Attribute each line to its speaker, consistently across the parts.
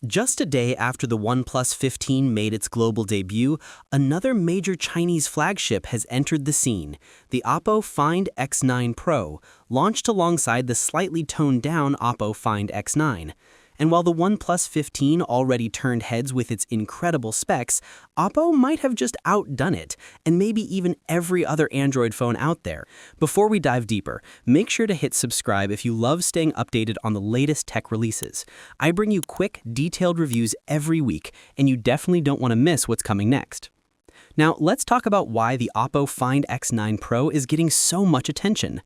Speaker 1: Just a day after the OnePlus 15 made its global debut, another major Chinese flagship has entered the scene. The Oppo Find X9 Pro, launched alongside the slightly toned-down Oppo Find X9. And while the OnePlus 15 already turned heads with its incredible specs, Oppo might have just outdone it, and maybe even every other Android phone out there. Before we dive deeper, make sure to hit subscribe if you love staying updated on the latest tech releases. I bring you quick, detailed reviews every week, and you definitely don't want to miss what's coming next. Now, let's talk about why the Oppo Find X9 Pro is getting so much attention.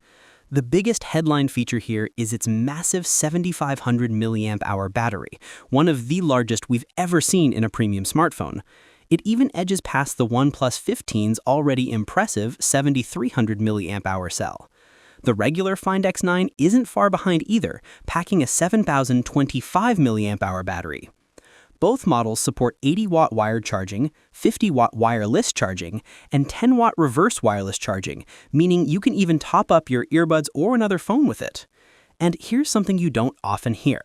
Speaker 1: The biggest headline feature here is its massive 7,500 mAh battery, one of the largest we've ever seen in a premium smartphone. It even edges past the OnePlus 15's already impressive 7,300 mAh cell. The regular Find X9 isn't far behind either, packing a 7,025 mAh battery. Both models support 80-watt wired charging, 50-watt wireless charging, and 10-watt reverse wireless charging, meaning you can even top up your earbuds or another phone with it. And here's something you don't often hear.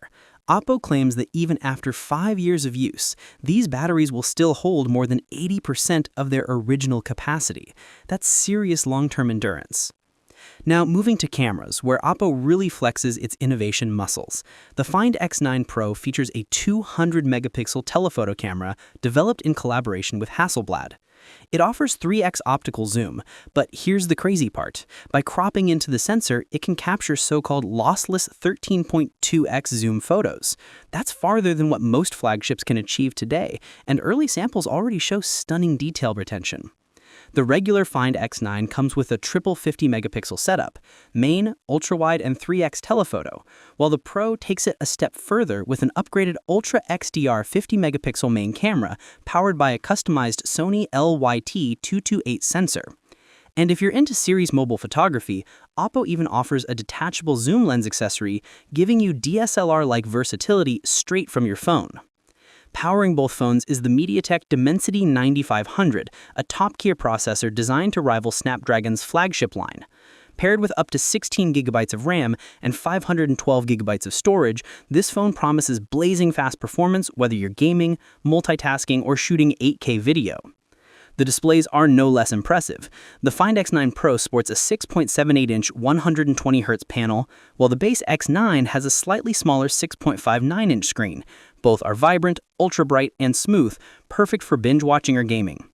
Speaker 1: Oppo claims that even after 5 years of use, these batteries will still hold more than 80% of their original capacity. That's serious long-term endurance. Now, moving to cameras, where Oppo really flexes its innovation muscles. The Find X9 Pro features a 200-megapixel telephoto camera developed in collaboration with Hasselblad. It offers 3x optical zoom, but here's the crazy part. By cropping into the sensor, it can capture so-called lossless 13.2x zoom photos. That's farther than what most flagships can achieve today, and early samples already show stunning detail retention. The regular Find X9 comes with a triple 50-megapixel setup, main, ultra-wide, and 3x telephoto, while the Pro takes it a step further with an upgraded Ultra XDR 50-megapixel main camera powered by a customized Sony LYT-228 sensor. And if you're into series mobile photography, Oppo even offers a detachable zoom lens accessory, giving you DSLR-like versatility straight from your phone. Powering both phones is the MediaTek Dimensity 9500, a top-tier processor designed to rival Snapdragon's flagship line. Paired with up to 16 gigabytes of RAM and 512 gigabytes of storage, this phone promises blazing fast performance whether you're gaming, multitasking, or shooting 8K video. The displays are no less impressive. The Find X9 Pro sports a 6.78-inch 120Hz panel, while the base X9 has a slightly smaller 6.59-inch screen. Both are vibrant, ultra-bright, and smooth, perfect for binge-watching or gaming.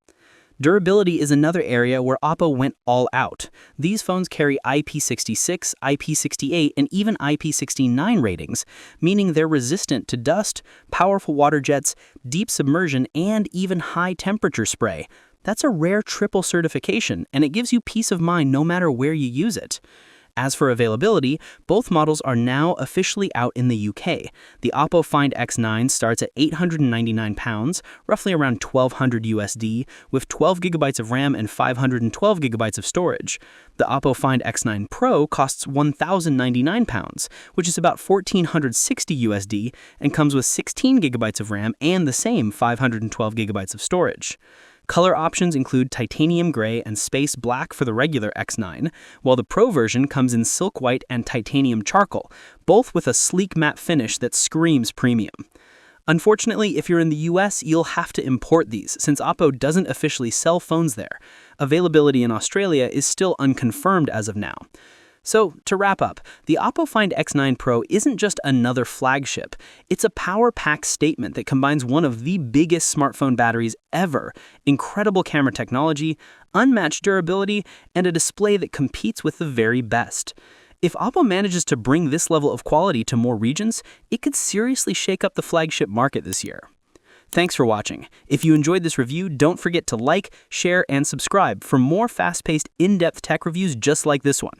Speaker 1: Durability is another area where Oppo went all out. These phones carry IP66, IP68, and even IP69 ratings, meaning they're resistant to dust, powerful water jets, deep submersion, and even high-temperature spray. That's a rare triple certification, and it gives you peace of mind no matter where you use it. As for availability, both models are now officially out in the UK. The Oppo Find X9 starts at £899, roughly around $1,200 USD, with 12 gigabytes of RAM and 512 gigabytes of storage. The Oppo Find X9 Pro costs £1,099, which is about $1,460 USD, and comes with 16 gigabytes of RAM and the same 512 gigabytes of storage. Color options include titanium gray and space black for the regular X9, while the Pro version comes in silk white and titanium charcoal, both with a sleek matte finish that screams premium. Unfortunately, if you're in the US, you'll have to import these, since Oppo doesn't officially sell phones there. Availability in Australia is still unconfirmed as of now. So, to wrap up, the Oppo Find X9 Pro isn't just another flagship. It's a power-packed statement that combines one of the biggest smartphone batteries ever, incredible camera technology, unmatched durability, and a display that competes with the very best. If Oppo manages to bring this level of quality to more regions, it could seriously shake up the flagship market this year. Thanks for watching. If you enjoyed this review, don't forget to like, share, and subscribe for more fast-paced, in-depth tech reviews just like this one.